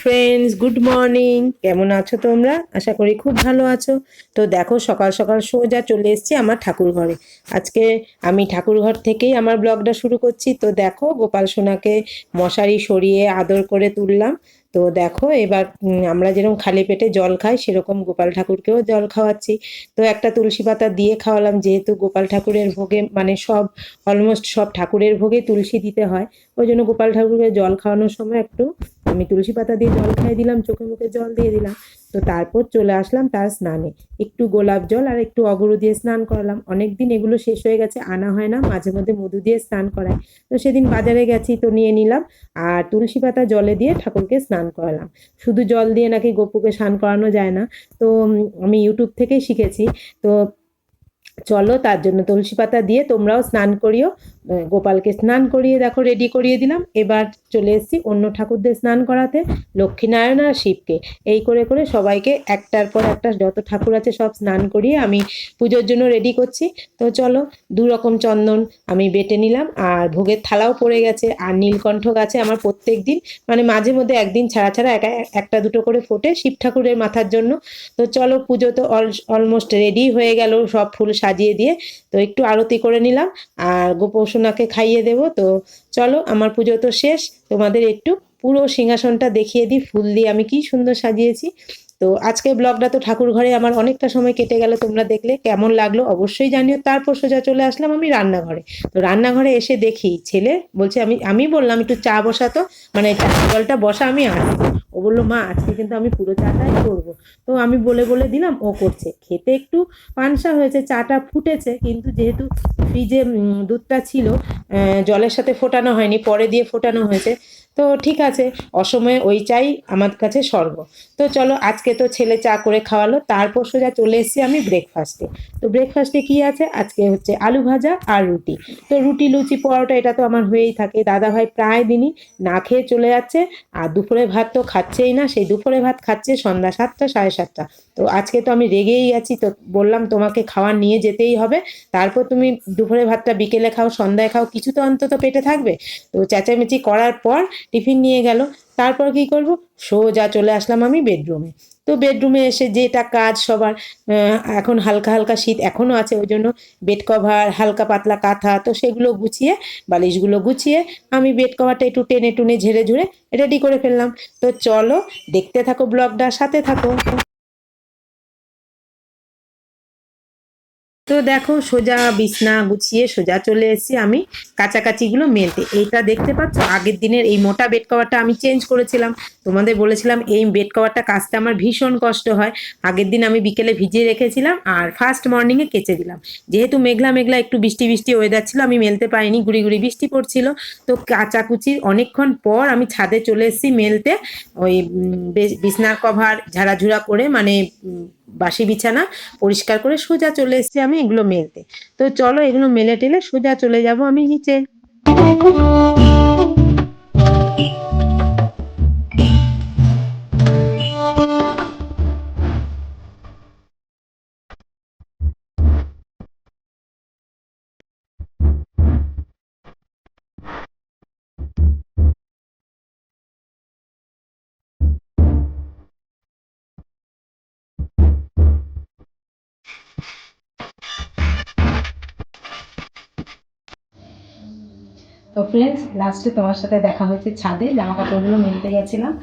Friends, good morning. কেমন আছো তোমরা? আশা করি খুব ভালো আছো। তো দেখো, সকাল সকাল সোজা চলে এসেছি আমার ঠাকুর ঘরে। আজকে আমি ঠাকুর ঘর থেকেই আমার ব্লগটা শুরু করছি। তো দেখো, গোপাল সোনাকে মশারি সরিয়ে আদর করে তুললাম। তো দেখো, এবার আমরা যেরকম খালি পেটে জল খাই, সেরকম গোপাল ঠাকুরকেও জল খাওয়াচ্ছি। তো একটা তুলসী পাতা দিয়ে খাওয়ালাম, যেহেতু গোপাল ঠাকুরের ভোগে মানে অলমোস্ট সব ঠাকুরের ভোগে তুলসী দিতে হয়। ওই জন্য গোপাল ঠাকুরকে জল খাওয়ানোর সময় একটু আমি তুলসী পাতা দিয়ে জল খাইয়ে দিলাম, চোখে মুখে জল দিয়ে দিলাম। তো তারপর চলে আসলাম তার স্নানে। একটু গোলাপ জল আর একটু অগরু দিয়ে স্নান করালাম। অনেকদিন এগুলো শেষ হয়ে গেছে, আনা হয় না, মাঝে মধ্যে মধু দিয়ে স্নান করায়। তো সেদিন বাজারে গেছি, তো নিয়ে নিলাম। আর তুলসী পাতা জলে দিয়ে ঠাকুরকে স্নান করালাম। শুধু জল দিয়ে নাকি গোপুকে স্নান করানো যায় না। তো আমি ইউটিউব থেকেই শিখেছি। তো চলো, তার জন্য তুলসী পাতা দিয়ে তোমরাও স্নান করিও। গোপালকে স্নান করিয়ে দেখো রেডি করিয়ে দিলাম। এবার চলে এসেছি অন্য ঠাকুরদের স্নান করাতে, লক্ষ্মীনারায়ণ আর শিবকে। এই করে করে সবাইকে একটার পর একটা যত ঠাকুর আছে সব স্নান করিয়ে আমি পুজোর জন্য রেডি করছি। তো চলো, দু রকম চন্দন আমি বেটে নিলাম, আর ভোগের থালাও পড়ে গেছে। আর নীলকণ্ঠ গাছে আমার প্রত্যেক দিন মানে মাঝে মধ্যে একদিন ছাড়া ছাড়া একটা দুটো করে ফোটে শিব ঠাকুরের মাথার জন্য। তো চলো, পুজো তো অলমোস্ট রেডি হয়ে গেল, সব ফুল সাজিয়ে দিয়ে। তো একটু আরতি করে নিলাম, আর গোপোষণাকে খাইয়ে দেবো। তো চলো, আমার পুজো তো শেষ। তোমাদের একটু পুরো সিংহাসনটা দেখিয়ে দিই, ফুল দিয়ে আমি কি সুন্দর সাজিয়েছি। তো আজকে ব্লগটা তো ঠাকুর ঘরে আমার অনেকটা সময় কেটে গেল, তোমরা দেখলে কেমন লাগলো অবশ্যই জানিও। তারপর সোজা চলে আসলাম আমি রান্নাঘরে। তো রান্নাঘরে এসে দেখি ছেলে বলছে, আমি বললাম একটু চা বসাতো, মানে চা জলটা বসা, আমি আসছি। ও বললো, মা আজকে কিন্তু আমি পুরো চাটাই করবো। তো আমি বলে বলে দিলাম, ও করছে। খেতে একটু পানসা হয়েছে, চাটা ফুটেছে, কিন্তু যেহেতু ফ্রিজে দুধটা ছিল, জলের সাথে ফোটানো হয়নি, পরে দিয়ে ফোটানো হয়েছে। তো ঠিক আছে, অসময়ে ওই চাই আমার কাছে স্বর্গ। তো চলো, আজকে তো ছেলে চা করে খাওয়ালো, তারপর সোজা চলে এসেছি আমি ব্রেকফাস্টে। তো ব্রেকফাস্টে কি আছে আজকে, হচ্ছে আলু ভাজা আর রুটি। তো রুটি লুচি পরোটা এটা তো আমার হয়েই থাকে। দাদাভাই প্রায় দিনই না খেয়ে চলে যাচ্ছে, আর দুপুরে ভাত তো খাচ্ছেই না। সেই দুপুরে ভাত খাচ্ছে সন্ধ্যা 7টা 7:30। তো আজকে তো আমি রেগেই গেছি, তো বললাম তোমাকে খাওয়ার নিয়ে যেতেই হবে। তারপর তুমি দুপুরে ভাতটা বিকেলে খাও, সন্ধ্যায় খাও, কিছু তো অন্তত পেটে থাকবে। তো চেঁচামেচি করার পর টিফিন নিয়ে গেল। তারপর কি করব, সোজা চলে আসলাম আমি বেডরুমে। তো বেডরুমে এসে যেটা কাজ সবার, এখন হালকা হালকা শীত এখনও আছে, ওই জন্য বেড কভার, হালকা পাতলা কাঁথা, তো সেগুলো গুছিয়ে, বালিশগুলো গুছিয়ে আমি বেড কভারটা একটু টেনে টুনে ঝেড়ে ঝুড়ে রেডি করে ফেললাম। তো চলো, দেখতে থাকো ব্লগটা, সাথে থাকো। তো দেখো, সোজা বিছনা গুছিয়ে সোজা চলে এসেছি আমি কাচাকাচিগুলো মেলতে। এইটা দেখতে পাচ্ছ, আগের দিনের এই মোটা বেড কভারটা আমি চেঞ্জ করেছিলাম। তোমাদের বলেছিলাম এই বেড কভারটা কাচতে আমার ভীষণ কষ্ট হয়। আগের দিন আমি বিকেলে ভিজিয়ে রেখেছিলাম, আর ফার্স্ট মর্নিংয়ে কেচে দিলাম। যেহেতু মেঘলা মেঘলা একটু বৃষ্টি বৃষ্টি ওয়েদার ছিল, আমি মেলতে পারিনি, গুড়ি গুড়ি বৃষ্টি পড়ছিল। তো কাচাকুচি অনেকক্ষণ পর আমি ছাদে চলে এসেছি মেলতে। ওই বিছনার কভার ঝাড়াঝুড়া করে, মানে বাসি বিছানা পরিষ্কার করে সোজা চলে এসেছি আমি এগুলো মেলতে। তো চলো, এগুলো মেলে টেলে সোজা চলে যাব আমি নিচে। তো ফ্রেন্ডস, লাস্টে তোমার সাথে দেখা হয়েছে ছাদে, জামা কাপড়গুলো মেলতে গেছিলাম।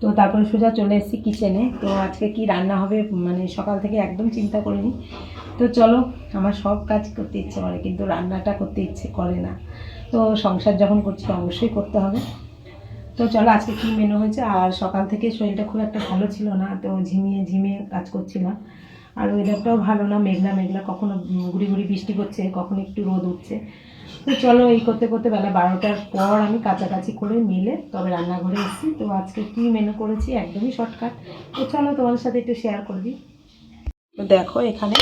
তো তারপরে সোজা চলে এসেছি কিচেনে। তো আজকে কি রান্না হবে মানে সকাল থেকে একদম চিন্তা করিনি। তো চলো, আমার সব কাজ করতে ইচ্ছে করে, কিন্তু রান্নাটা করতে ইচ্ছে করে না। তো সংসার যখন করছি অবশ্যই করতে হবে। তো চলো, আজকে কী মেনু হয়েছে। আর সকাল থেকে শরীরটা খুব একটা ভালো ছিল না, তো ঝিমিয়ে ঝিমিয়ে কাজ করছিলাম। আর ওয়েদারটাও ভালো না, মেঘলা মেঘলা, কখনো গুড়ি গুড়ি বৃষ্টি করছে, কখনো একটু রোদ উঠছে। তো চলো, এই করতে করতে বেলা 12টার পর আমি কাছাকাছি করে মেলে তবে রান্নাঘরে এসেছি। তো আজকে কী মেনু করেছি একদমই শর্টকাট। তো চলো, তোমাদের সাথে একটু শেয়ার করে দিই। তো দেখো, এখানে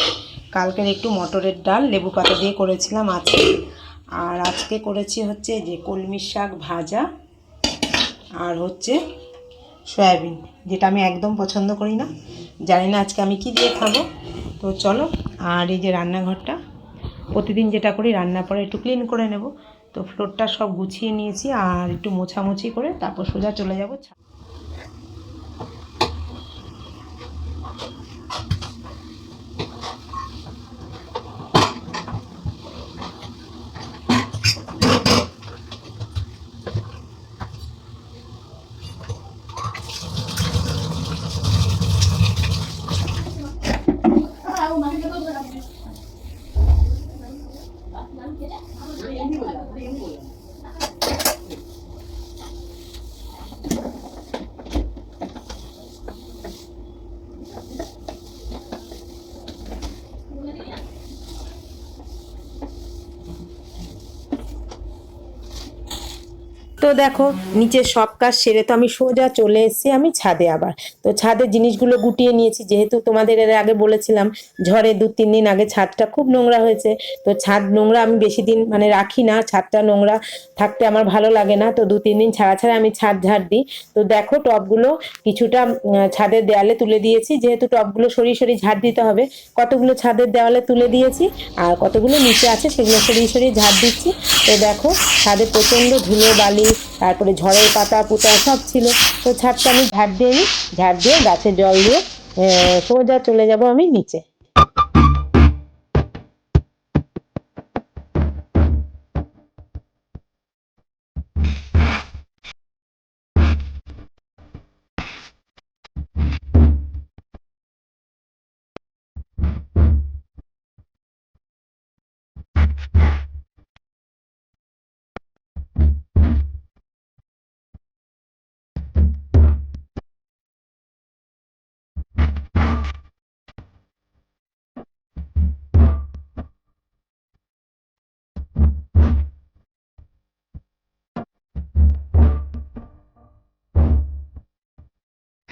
কালকের একটু মটরের ডাল লেবু পাতা দিয়ে করেছিলাম আজকে। আর আজকে করেছি হচ্ছে যে কলমির শাক ভাজা, আর হচ্ছে সয়াবিন, যেটা আমি একদম পছন্দ করি না। জানি না আজকে আমি কি দিয়ে খাবো। তো চলো, আর এই যে রান্নাঘরটা প্রতিদিন যেটা করি, রান্নার পরে একটু ক্লিন করে নেব। তো ফ্লোরটা সব গুছিয়ে নিয়েছি, আর একটু মোছামুছি করে তারপর সোজা চলে যাব। তো দেখো নিচের সব কাজ সেরে তো আমি সোজা চলে এসেছি আমি ছাদে আবার। তো ছাদের জিনিসগুলো গুটিয়ে নিয়েছি, যেহেতু তোমাদের এর আগে বলেছিলাম ঝড়ে 2-3 দিন আগে ছাদটা খুব নোংরা হয়েছে। তো ছাদ নোংরা আমি বেশি দিন মানে রাখি না, ছাদটা নোংরা থাকতে আমার ভালো লাগে না। তো 2-3 দিন ছাড়া ছাড়া আমি ছাদ ঝাড় দিই। তো দেখো টবগুলো কিছুটা ছাদের দেয়ালে তুলে দিয়েছি, যেহেতু টবগুলো সরিয়ে সরিয়ে ঝাড় দিতে হবে। কতগুলো ছাদের দেওয়ালে তুলে দিয়েছি, আর কতগুলো নিচে আছে সেগুলো সরিয়ে সরিয়ে ঝাড় দিচ্ছি। তো দেখো ছাদে প্রচণ্ড ধুলো বালি, তারপরে ঝড়ের পাতা পুতা সব ছিল। তো ছাদটা আমি ঝাড় দিয়ে নিই, ঝাড় দিয়ে গাছে জল দিয়ে সোজা চলে যাব আমি নিচে।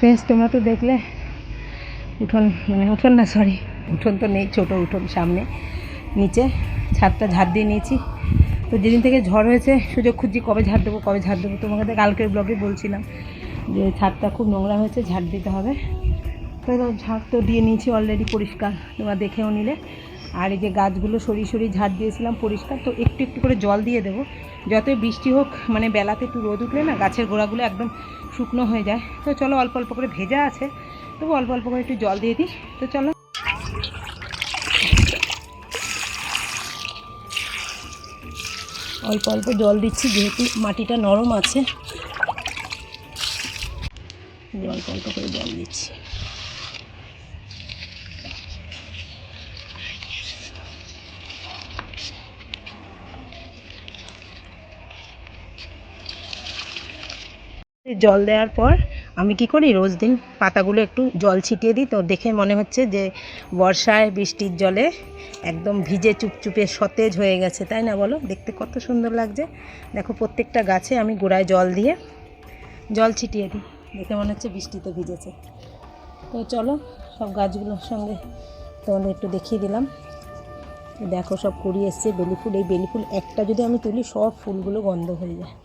ফ্রেন্ডস, তোমরা তো দেখলে উঠোন, মানে উঠোন না সরি, উঠোন তো নেই, ছোটো উঠোন সামনে, নিচে ছাদটা ঝাড় দিয়ে নিয়েছি। তো যেদিন থেকে ঝড় হয়েছে সুযোগ খুঁজছি কবে ঝাড় দেবো কবে ঝাড় দেবো। তোমাকে কালকের ব্লগে বলছিলাম যে ছাদটা খুব নোংরা হয়েছে, ঝাড় দিতে হবে। তো ঝাড় তো দিয়ে নিয়েছি অলরেডি, পরিষ্কার, তোমরা দেখেও নিলে। আর এই যে গাছগুলো সরিয়ে সরিয়ে ঝাড় দিয়েছিলাম পরিষ্কার। তো একটু একটু করে জল দিয়ে দেবো, যতই বৃষ্টি হোক, মানে বেলাতে একটু রোদ উঠলে না গাছের গোড়াগুলো একদম শুকনো হয়ে যায়। তো চলো অল্প অল্প করে ভেজা আছে, তবু অল্প অল্প করে একটু জল দিয়ে দিই। তো চলো অল্প অল্প জল দিচ্ছি, যেহেতু মাটিটা নরম আছে, অল্প অল্প করে জল দিচ্ছি। জল দেওয়ার পর আমি কি করি, রোজ দিন পাতাগুলো একটু জল ছিটিয়ে দিই। তো দেখে মনে হচ্ছে যে বর্ষায় বৃষ্টির জলে একদম ভিজে চুপচুপে সতেজ হয়ে গেছে, তাই না বলো? দেখতে কত সুন্দর লাগছে। দেখো প্রত্যেকটা গাছে আমি গোড়ায় জল দিয়ে জল ছিটিয়ে দিই, দেখে মনে হচ্ছে বৃষ্টিতে ভিজেছে। তো চলো সব গাছগুলোর সঙ্গে তোমাদের একটু দেখিয়ে দিলাম। দেখো সব কুড়ি এসছে বেলি ফুল। এই বেলি ফুল একটা যদি আমি তুলি সব ফুলগুলো গন্ধ হয়ে যায়।